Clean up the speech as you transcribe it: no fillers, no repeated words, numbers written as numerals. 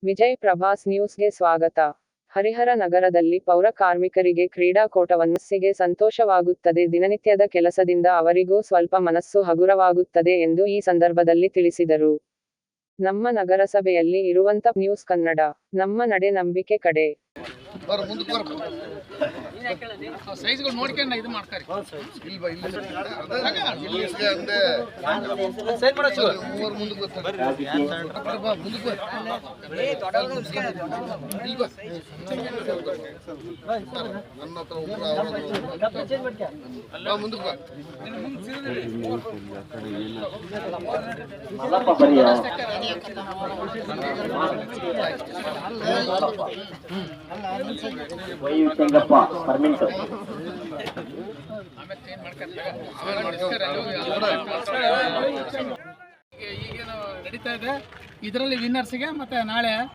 ವಿಜಯ್ ಪ್ರಭಾಸ್ ನ್ಯೂಸ್ಗೆ ಸ್ವಾಗತ. ಹರಿಹರ ನಗರದಲ್ಲಿ ಪೌರ ಕಾರ್ಮಿಕರಿಗೆ ಕ್ರೀಡಾಕೂಟವನ್ನು ಗೆ ಸಂತೋಷವಾಗುತ್ತದೆ. ದಿನನಿತ್ಯದ ಕೆಲಸದಿಂದ ಅವರಿಗೂ ಸ್ವಲ್ಪ ಮನಸ್ಸು ಹಗುರವಾಗುತ್ತದೆ ಎಂದು ಈ ಸಂದರ್ಭದಲ್ಲಿ ತಿಳಿಸಿದರು. ನಮ್ಮ ನಗರಸಭೆಯಲ್ಲಿ ಇರುವಂತ ನ್ಯೂಸ್ ಕನ್ನಡ, ನಮ್ಮ ನಡೆ ನಂಬಿಕೆ ಕಡೆ. ವೈವಿಧ್ಯಂಗಪ್ಪ ಪರ್ಮಿಂಟ್ ಈಗೇನು ನಡೀತಾ ಇದೆ ಇದರಲ್ಲಿ ವಿನ್ನರ್ಸ್ಗೆ ಮತ್ತೆ ನಾಳೆ